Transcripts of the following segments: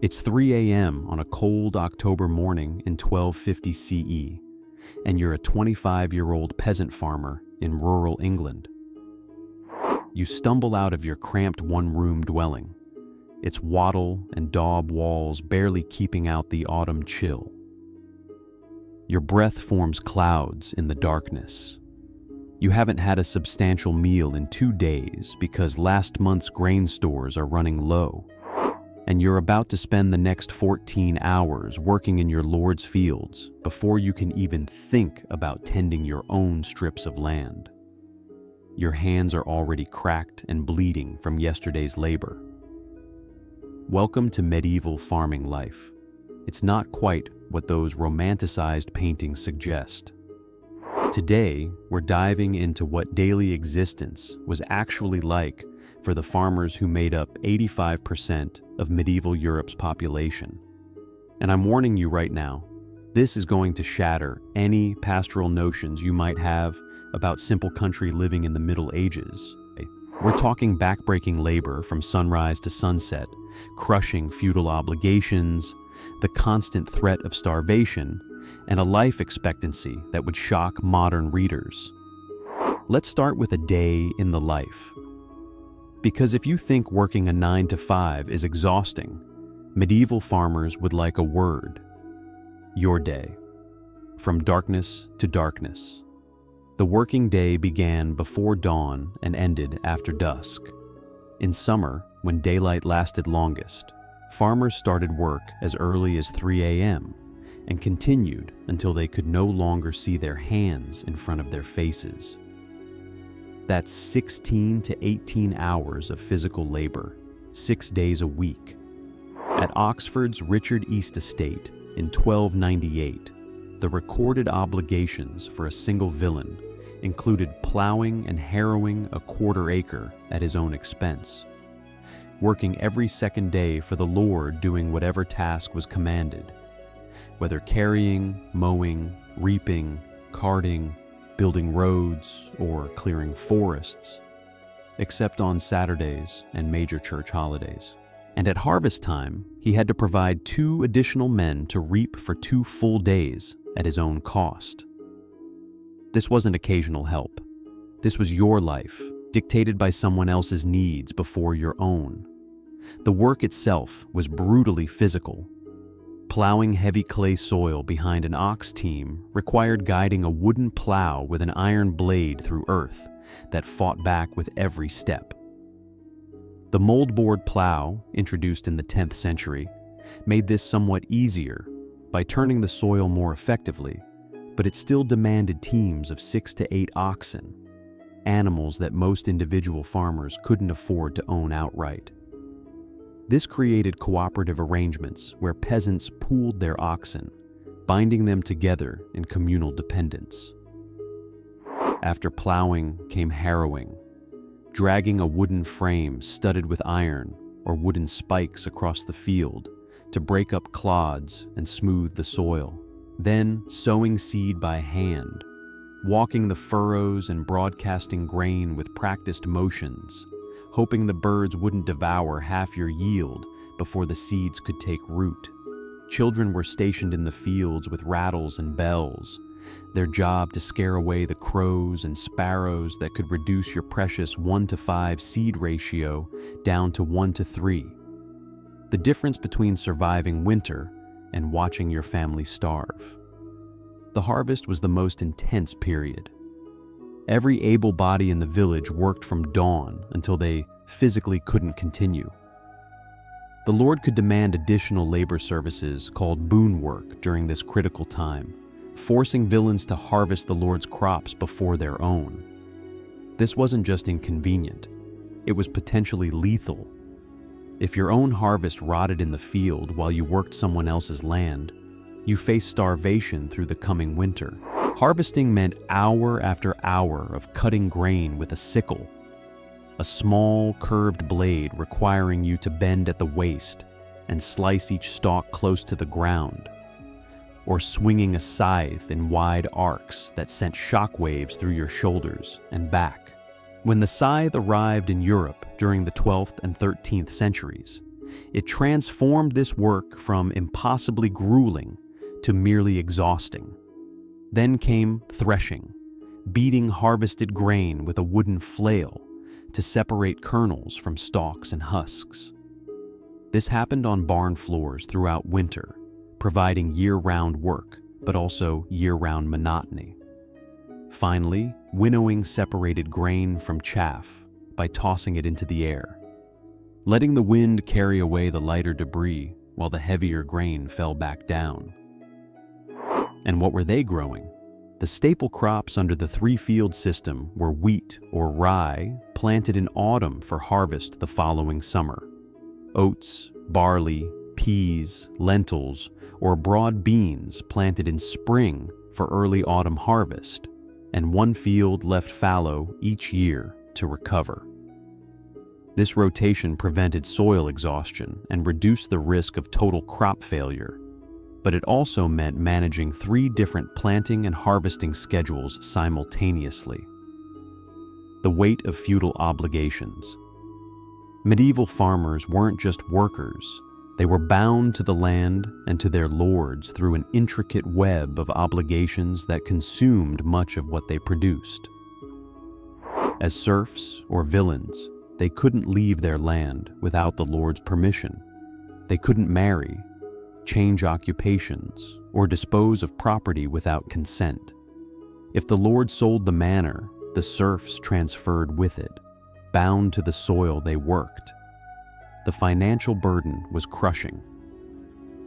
It's 3 a.m. on a cold October morning in 1250 CE, and you're a 25-year-old peasant farmer in rural England. You stumble out of your cramped one-room dwelling, its wattle and daub walls barely keeping out the autumn chill. Your breath forms clouds in the darkness. You haven't had a substantial meal in 2 days because last month's grain stores are running low, and you're about to spend the next 14 hours working in your Lord's fields before you can even think about tending your own strips of land. Your hands are already cracked and bleeding from yesterday's labor. Welcome to medieval farming life. It's not quite what those romanticized paintings suggest. Today, we're diving into what daily existence was actually like for the farmers who made up 85% of medieval Europe's population. And I'm warning you right now, this is going to shatter any pastoral notions you might have about simple country living in the Middle Ages. We're talking backbreaking labor from sunrise to sunset, crushing feudal obligations, the constant threat of starvation, and a life expectancy that would shock modern readers. Let's start with a day in the life. Because if you think working a 9 to 5 is exhausting, medieval farmers would like a word: your day. From darkness to darkness. The working day began before dawn and ended after dusk. In summer, when daylight lasted longest, farmers started work as early as 3 a.m. and continued until they could no longer see their hands in front of their faces. That's 16 to 18 hours of physical labor, 6 days a week. At Oxford's Richard East Estate in 1298, the recorded obligations for a single villain included plowing and harrowing a quarter acre at his own expense, working every second day for the Lord doing whatever task was commanded, whether carrying, mowing, reaping, carting, building roads, or clearing forests, except on Saturdays and major church holidays. And at harvest time, he had to provide 2 additional men to reap for 2 full days at his own cost. This wasn't occasional help. This was your life, dictated by someone else's needs before your own. The work itself was brutally physical. Plowing heavy clay soil behind an ox team required guiding a wooden plow with an iron blade through earth that fought back with every step. The moldboard plow, introduced in the 10th century, made this somewhat easier by turning the soil more effectively, but it still demanded teams of 6 to 8 oxen, animals that most individual farmers couldn't afford to own outright. This created cooperative arrangements where peasants pooled their oxen, binding them together in communal dependence. After plowing came harrowing, dragging a wooden frame studded with iron or wooden spikes across the field to break up clods and smooth the soil. Then sowing seed by hand, walking the furrows and broadcasting grain with practiced motions, hoping the birds wouldn't devour half your yield before the seeds could take root. Children were stationed in the fields with rattles and bells, their job to scare away the crows and sparrows that could reduce your precious 1-to-5 seed ratio down to 1-to-3. The difference between surviving winter and watching your family starve. The harvest was the most intense period. Every able body in the village worked from dawn until they physically couldn't continue. The Lord could demand additional labor services called boon work during this critical time, forcing villains to harvest the Lord's crops before their own. This wasn't just inconvenient, it was potentially lethal. If your own harvest rotted in the field while you worked someone else's land, you faced starvation through the coming winter. Harvesting meant hour after hour of cutting grain with a sickle, a small curved blade requiring you to bend at the waist and slice each stalk close to the ground, or swinging a scythe in wide arcs that sent shockwaves through your shoulders and back. When the scythe arrived in Europe during the 12th and 13th centuries, It transformed this work from impossibly grueling to merely exhausting. Then came threshing, beating harvested grain with a wooden flail to separate kernels from stalks and husks. This happened on barn floors throughout winter, providing year-round work, but also year-round monotony. Finally, winnowing separated grain from chaff by tossing it into the air, letting the wind carry away the lighter debris while the heavier grain fell back down. And what were they growing? The staple crops under the three-field system were wheat or rye planted in autumn for harvest the following summer. Oats, barley, peas, lentils, or broad beans planted in spring for early autumn harvest, and one field left fallow each year to recover. This rotation prevented soil exhaustion and reduced the risk of total crop failure, but it also meant managing 3 different planting and harvesting schedules simultaneously. The weight of feudal obligations. Medieval farmers weren't just workers, they were bound to the land and to their lords through an intricate web of obligations that consumed much of what they produced. As serfs or villains, they couldn't leave their land without the lord's permission. They couldn't marry, change occupations, or dispose of property without consent. If the lord sold the manor, the serfs transferred with it, bound to the soil they worked. The financial burden was crushing.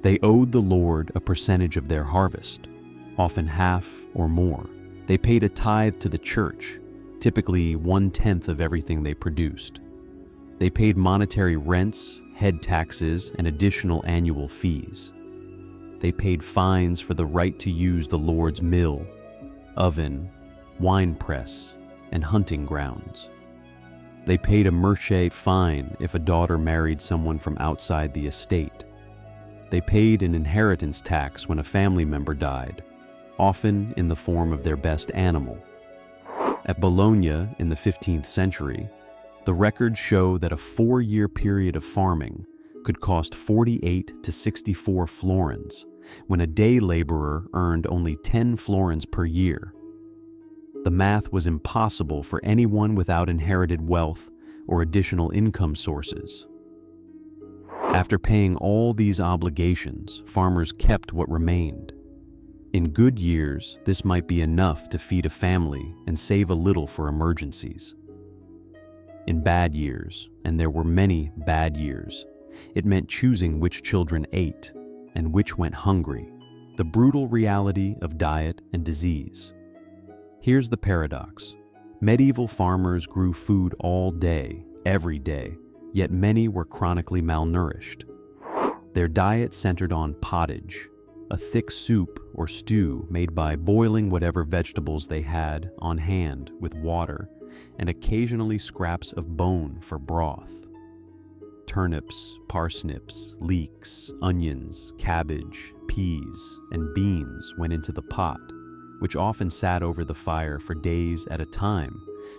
They owed the lord a percentage of their harvest, often half or more. They paid a tithe to the church, typically 1/10 of everything they produced. They paid monetary rents, head taxes, and additional annual fees. They paid fines for the right to use the lord's mill, oven, wine press, and hunting grounds. They paid a merchant fine if a daughter married someone from outside the estate. They paid an inheritance tax when a family member died, often in the form of their best animal. At Bologna in the 15th century, the records show that a 4-year period of farming could cost 48 to 64 florins, when a day laborer earned only 10 florins per year. The math was impossible for anyone without inherited wealth or additional income sources. After paying all these obligations, farmers kept what remained. In good years, this might be enough to feed a family and save a little for emergencies. In bad years, and there were many bad years, it meant choosing which children ate and which went hungry, the brutal reality of diet and disease. Here's the paradox. Medieval farmers grew food all day, every day, yet many were chronically malnourished. Their diet centered on pottage, a thick soup or stew made by boiling whatever vegetables they had on hand with water, and occasionally scraps of bone for broth. Turnips, parsnips, leeks, onions, cabbage, peas, and beans went into the pot, which often sat over the fire for days at a time,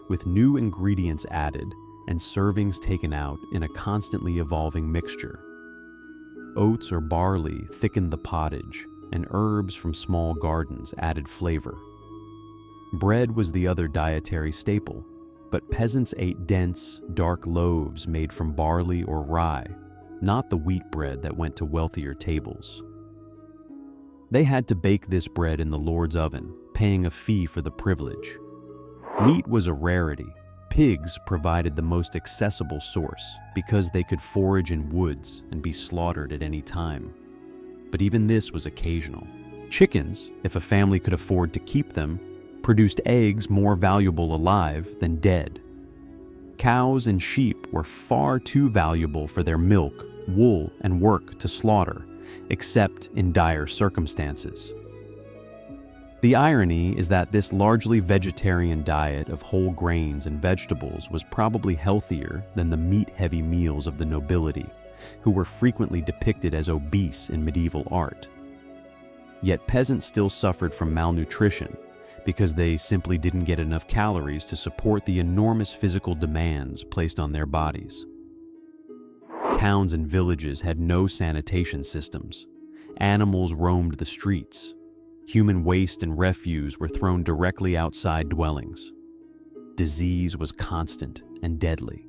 with new ingredients added and servings taken out in a constantly evolving mixture. Oats or barley thickened the pottage, and herbs from small gardens added flavor. Bread was the other dietary staple, but peasants ate dense, dark loaves made from barley or rye, not the wheat bread that went to wealthier tables. They had to bake this bread in the lord's oven, paying a fee for the privilege. Meat was a rarity. Pigs provided the most accessible source because they could forage in woods and be slaughtered at any time. But even this was occasional. Chickens, if a family could afford to keep them, produced eggs more valuable alive than dead. Cows and sheep were far too valuable for their milk, wool, and work to slaughter, except in dire circumstances. The irony is that this largely vegetarian diet of whole grains and vegetables was probably healthier than the meat-heavy meals of the nobility, who were frequently depicted as obese in medieval art. Yet peasants still suffered from malnutrition because they simply didn't get enough calories to support the enormous physical demands placed on their bodies. Towns and villages had no sanitation systems. Animals roamed the streets. Human waste and refuse were thrown directly outside dwellings. Disease was constant and deadly.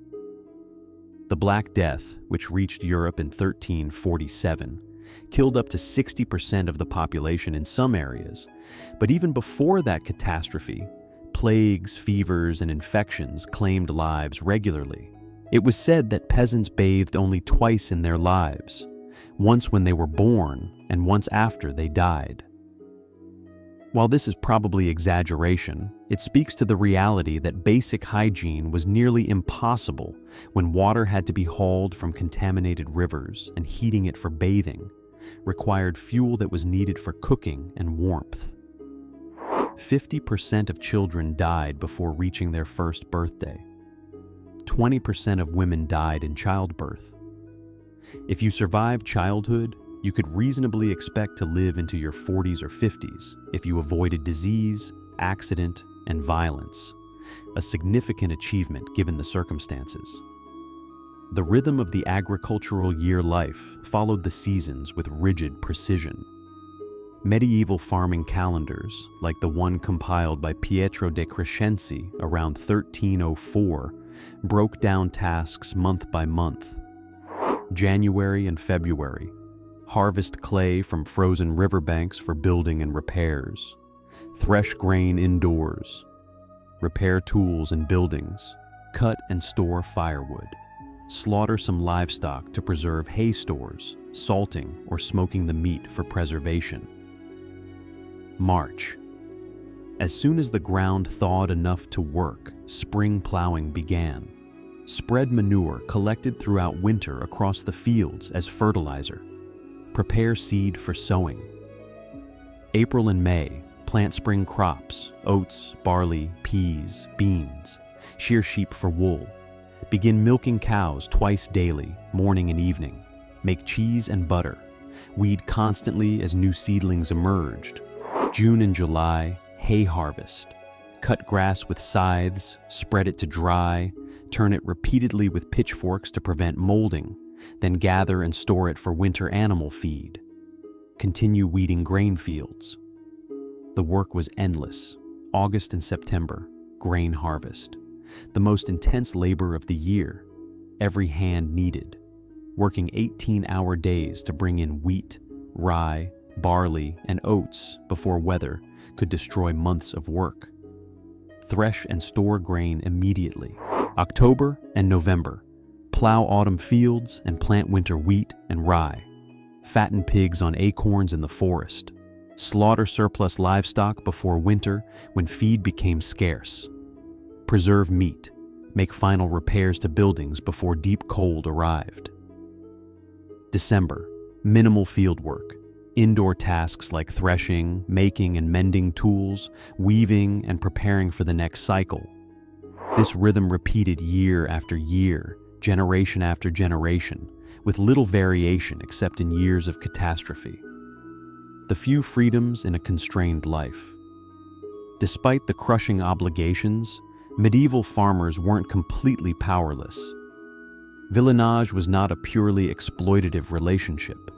The Black Death, which reached Europe in 1347, killed up to 60% of the population in some areas. But even before that catastrophe, plagues, fevers, and infections claimed lives regularly. It was said that peasants bathed only twice in their lives, once when they were born and once after they died. While this is probably exaggeration, it speaks to the reality that basic hygiene was nearly impossible when water had to be hauled from contaminated rivers, and heating it for bathing required fuel that was needed for cooking and warmth. 50% of children died before reaching their first birthday. 20% of women died in childbirth. If you survived childhood, you could reasonably expect to live into your 40s or 50s if you avoided disease, accident, and violence, a significant achievement given the circumstances. The rhythm of the agricultural year life followed the seasons with rigid precision. Medieval farming calendars, like the one compiled by Pietro de Crescenzi around 1304, broke down tasks month by month. January and February. Harvest clay from frozen riverbanks for building and repairs. Thresh grain indoors. Repair tools and buildings. Cut and store firewood. Slaughter some livestock to preserve hay stores, salting or smoking the meat for preservation. March. As soon as the ground thawed enough to work, spring plowing began. Spread manure collected throughout winter across the fields as fertilizer. Prepare seed for sowing. April and May, plant spring crops, oats, barley, peas, beans. Shear sheep for wool. Begin milking cows twice daily, morning and evening. Make cheese and butter. Weed constantly as new seedlings emerged. June and July, hay harvest. Cut grass with scythes, spread it to dry, turn it repeatedly with pitchforks to prevent molding, then gather and store it for winter animal feed. Continue weeding grain fields. The work was endless. August and September, grain harvest. The most intense labor of the year, every hand needed, working 18-hour days to bring in wheat, rye, barley, and oats before weather could destroy months of work. Thresh and store grain immediately. October and November, plow autumn fields and plant winter wheat and rye. Fatten pigs on acorns in the forest. Slaughter surplus livestock before winter when feed became scarce. Preserve meat. Make final repairs to buildings before deep cold arrived. December, minimal field work. Indoor tasks like threshing, making and mending tools, weaving, and preparing for the next cycle. This rhythm repeated year after year, generation after generation, with little variation except in years of catastrophe. The few freedoms in a constrained life. Despite the crushing obligations, medieval farmers weren't completely powerless. Villeinage was not a purely exploitative relationship.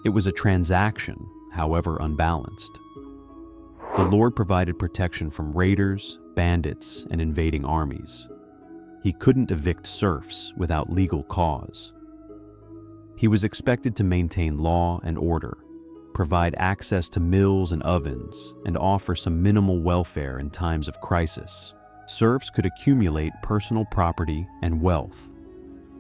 It was a transaction, however unbalanced. The Lord provided protection from raiders, bandits, and invading armies. He couldn't evict serfs without legal cause. He was expected to maintain law and order, provide access to mills and ovens, and offer some minimal welfare in times of crisis. Serfs could accumulate personal property and wealth.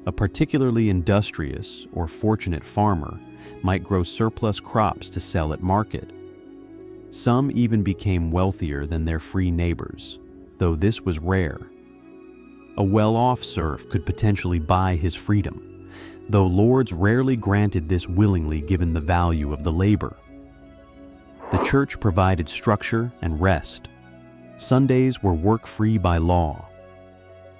A particularly industrious or fortunate farmer might grow surplus crops to sell at market. Some even became wealthier than their free neighbors, though this was rare. A well-off serf could potentially buy his freedom, though lords rarely granted this willingly given the value of the labor. The church provided structure and rest. Sundays were work-free by law.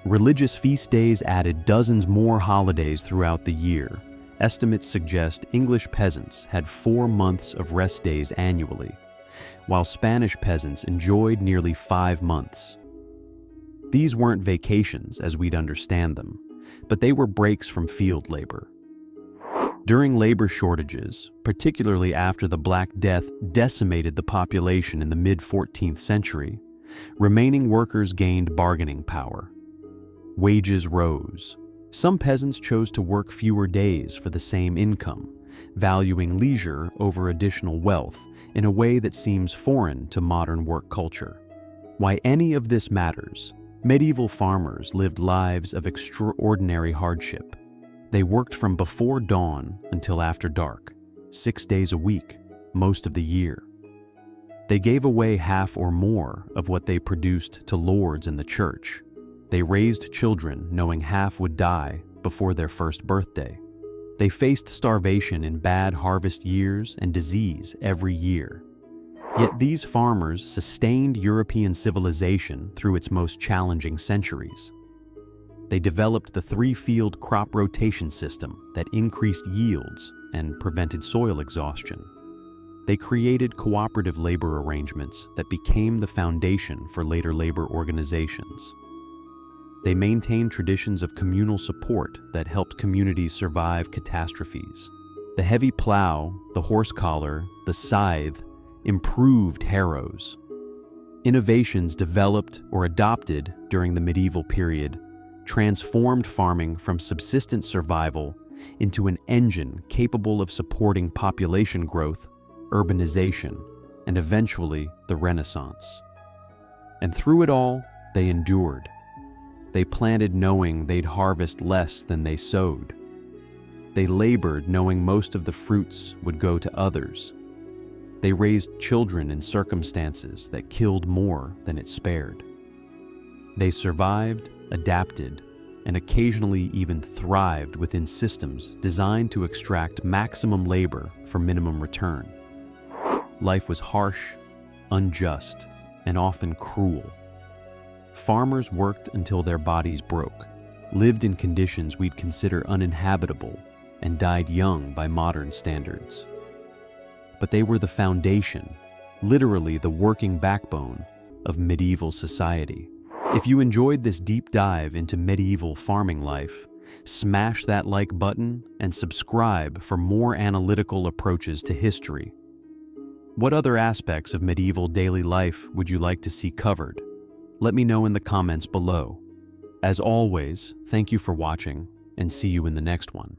Religious feast days added dozens more holidays throughout the year. Estimates suggest English peasants had 4 months of rest days annually, while Spanish peasants enjoyed nearly 5 months. These weren't vacations as we'd understand them, but they were breaks from field labor. During labor shortages, particularly after the Black Death decimated the population in the mid-14th century, remaining workers gained bargaining power. Wages rose. Some peasants chose to work fewer days for the same income, valuing leisure over additional wealth in a way that seems foreign to modern work culture. Why any of this matters, medieval farmers lived lives of extraordinary hardship. They worked from before dawn until after dark, 6 days a week, most of the year. They gave away half or more of what they produced to lords in the church. They raised children knowing half would die before their first birthday. They faced starvation in bad harvest years and disease every year. Yet these farmers sustained European civilization through its most challenging centuries. They developed the three-field crop rotation system that increased yields and prevented soil exhaustion. They created cooperative labor arrangements that became the foundation for later labor organizations. They maintained traditions of communal support that helped communities survive catastrophes. The heavy plow, the horse collar, the scythe improved harrows. Innovations developed or adopted during the medieval period transformed farming from subsistence survival into an engine capable of supporting population growth, urbanization, and eventually the Renaissance. And through it all, they endured. They planted knowing they'd harvest less than they sowed. They labored knowing most of the fruits would go to others. They raised children in circumstances that killed more than it spared. They survived, adapted, and occasionally even thrived within systems designed to extract maximum labor for minimum return. Life was harsh, unjust, and often cruel. Farmers worked until their bodies broke, lived in conditions we'd consider uninhabitable, and died young by modern standards. But they were the foundation, literally the working backbone, of medieval society. If you enjoyed this deep dive into medieval farming life, smash that like button and subscribe for more analytical approaches to history. What other aspects of medieval daily life would you like to see covered? Let me know in the comments below. As always, thank you for watching, and see you in the next one.